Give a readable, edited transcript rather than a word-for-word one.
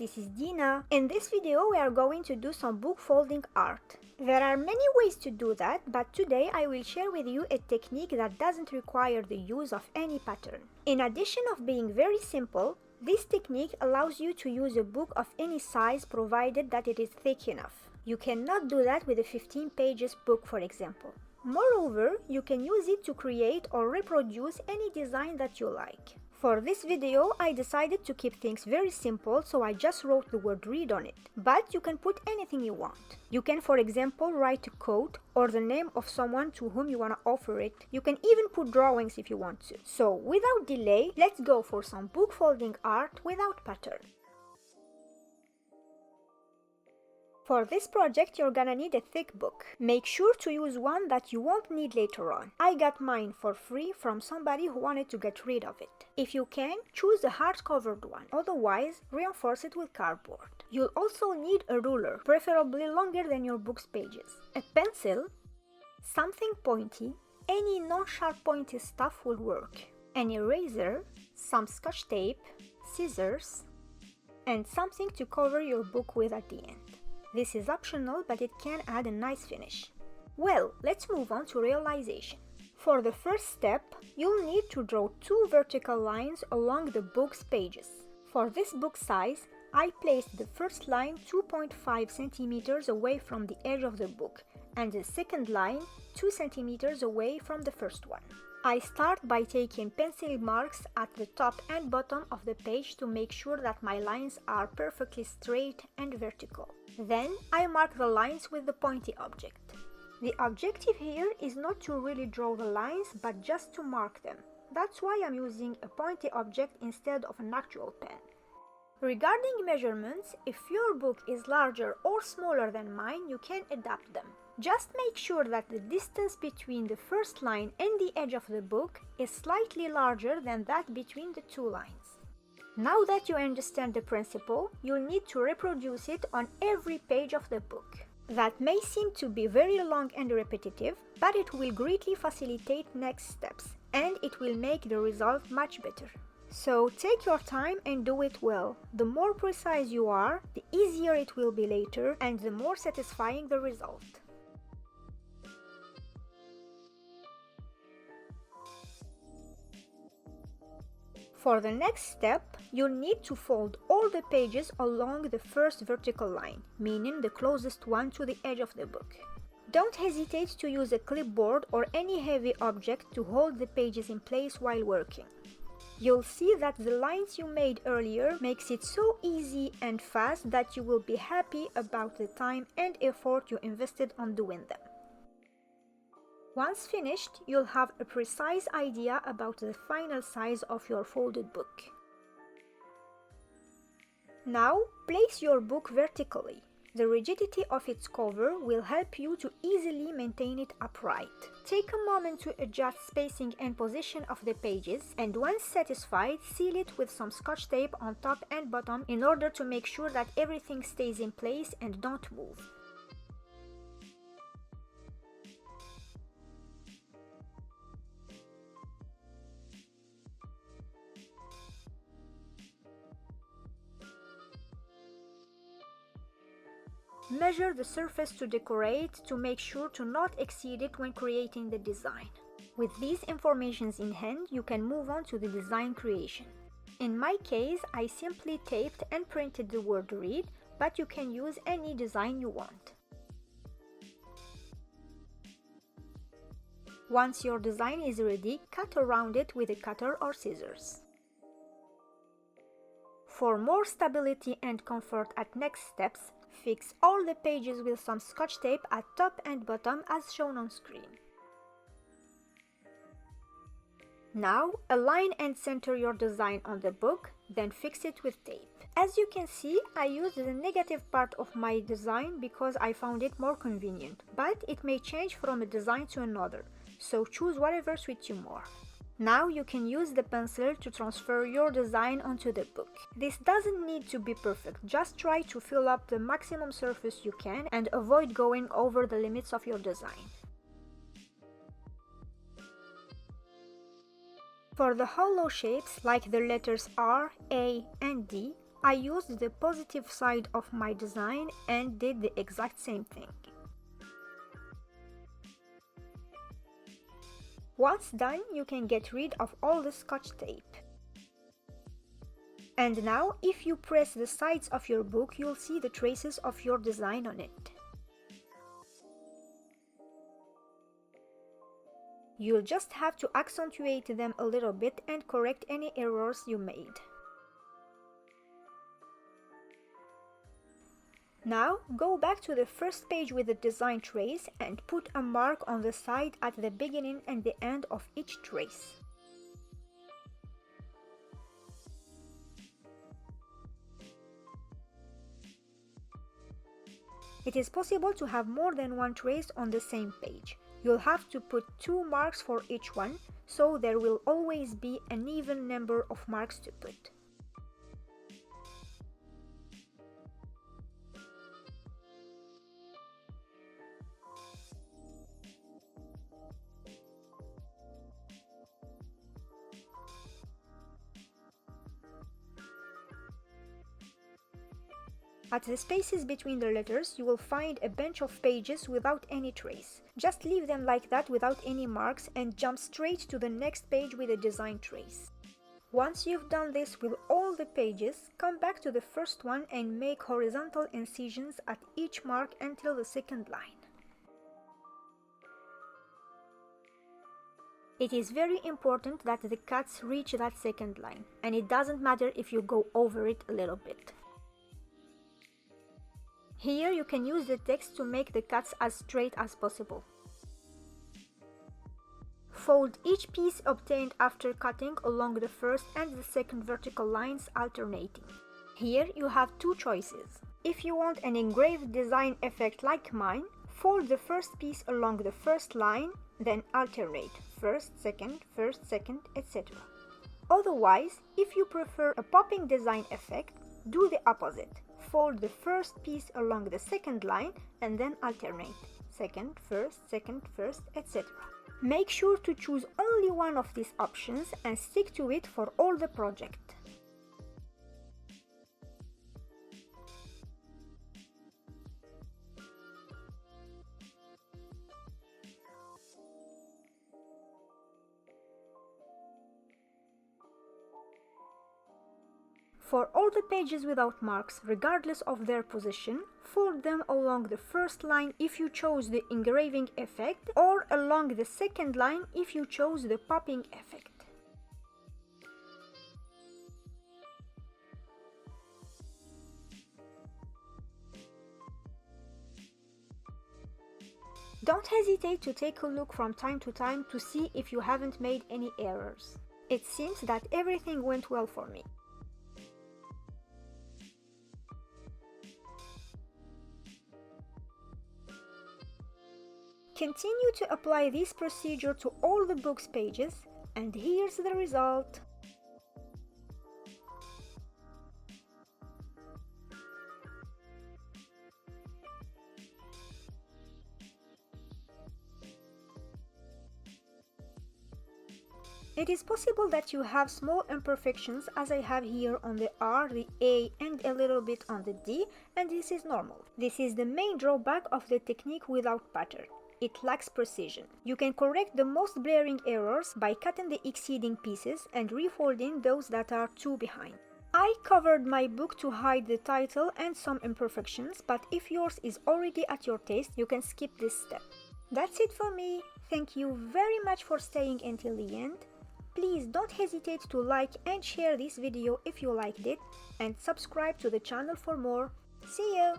this is Dina. In this video we are going to do some book folding art. There are many ways to do that, but today I will share with you a technique that doesn't require the use of any pattern. In addition of being very simple, this technique allows you to use a book of any size provided that it is thick enough. You cannot do that with a 15 pages book, for example. Moreover, you can use it to create or reproduce any design that you like. For this video, I decided to keep things very simple, so I just wrote the word read on it. But you can put anything you want. You can, for example, write a quote or the name of someone to whom you want to offer it. You can even put drawings if you want to. So without delay, let's go for some book folding art without pattern. For this project, you're gonna need a thick book. Make sure to use one that you won't need later on. I got mine for free from somebody who wanted to get rid of it. If you can, choose a hard-covered one. Otherwise, reinforce it with cardboard. You'll also need a ruler, preferably longer than your book's pages. A pencil, something pointy, any non-sharp pointy stuff will work. An eraser, some scotch tape, scissors, and something to cover your book with at the end. This is optional, but it can add a nice finish. Well, let's move on to realization. For the first step, you'll need to draw 2 vertical lines along the book's pages. For this book size, I placed the first line 2.5 centimeters away from the edge of the book, and the second line 2 centimeters away from the first one. I start by taking pencil marks at the top and bottom of the page to make sure that my lines are perfectly straight and vertical. Then I mark the lines with the pointy object. The objective here is not to really draw the lines, but just to mark them. That's why I'm using a pointy object instead of an actual pen. Regarding measurements, if your book is larger or smaller than mine, you can adapt them. Just make sure that the distance between the first line and the edge of the book is slightly larger than that between the 2 lines. Now that you understand the principle, you'll need to reproduce it on every page of the book. That may seem to be very long and repetitive, but it will greatly facilitate next steps, and it will make the result much better. So take your time and do it well. The more precise you are, the easier it will be later, and the more satisfying the result. For the next step, you'll need to fold all the pages along the first vertical line, meaning the closest one to the edge of the book. Don't hesitate to use a clipboard or any heavy object to hold the pages in place while working. You'll see that the lines you made earlier makes it so easy and fast that you will be happy about the time and effort you invested on doing them. Once finished, you'll have a precise idea about the final size of your folded book. Now, place your book vertically. The rigidity of its cover will help you to easily maintain it upright. Take a moment to adjust spacing and position of the pages, and once satisfied, seal it with some scotch tape on top and bottom in order to make sure that everything stays in place and don't move. Measure the surface to decorate to make sure to not exceed it when creating the design. With these informations in hand, you can move on to the design creation. In my case, I simply taped and printed the word read, but you can use any design you want. Once your design is ready, cut around it with a cutter or scissors. For more stability and comfort at next steps, fix all the pages with some scotch tape at top and bottom as shown on screen. Now, align and center your design on the book, then fix it with tape. As you can see, I used the negative part of my design because I found it more convenient, but it may change from a design to another, so choose whatever suits you more. Now you can use the pencil to transfer your design onto the book. This doesn't need to be perfect, just try to fill up the maximum surface you can and avoid going over the limits of your design. For the hollow shapes like the letters R, A, and D, I used the positive side of my design and did the exact same thing. Once done, you can get rid of all the scotch tape. And now, if you press the sides of your book, you'll see the traces of your design on it. You'll just have to accentuate them a little bit and correct any errors you made. Now, go back to the first page with the design trace and put a mark on the side at the beginning and the end of each trace. It is possible to have more than one trace on the same page. You'll have to put 2 marks for each one, so there will always be an even number of marks to put. At the spaces between the letters, you will find a bunch of pages without any trace. Just leave them like that without any marks and jump straight to the next page with a design trace. Once you've done this with all the pages, come back to the first one and make horizontal incisions at each mark until the second line. It is very important that the cuts reach that second line, and it doesn't matter if you go over it a little bit. Here you can use the text to make the cuts as straight as possible. Fold each piece obtained after cutting along the first and the second vertical lines alternating. Here you have 2 choices. If you want an engraved design effect like mine, fold the first piece along the first line, then alternate first, second, etc. Otherwise, if you prefer a popping design effect, do the opposite. Fold the first piece along the second line and then alternate second, first, etc. Make sure to choose only one of these options and stick to it for all the project. For all the pages without marks, regardless of their position, fold them along the first line if you chose the engraving effect, or along the second line if you chose the popping effect. Don't hesitate to take a look from time to time to see if you haven't made any errors. It seems that everything went well for me. Continue to apply this procedure to all the book's pages, and here's the result. It is possible that you have small imperfections as I have here on the R, the A and a little bit on the D, and this is normal. This is the main drawback of the technique without pattern. It lacks precision. You can correct the most blaring errors by cutting the exceeding pieces and refolding those that are too behind. I covered my book to hide the title and some imperfections, but if yours is already at your taste, you can skip this step. That's it for me. Thank you very much for staying until the end. Please don't hesitate to like and share this video if you liked it, and subscribe to the channel for more. See you!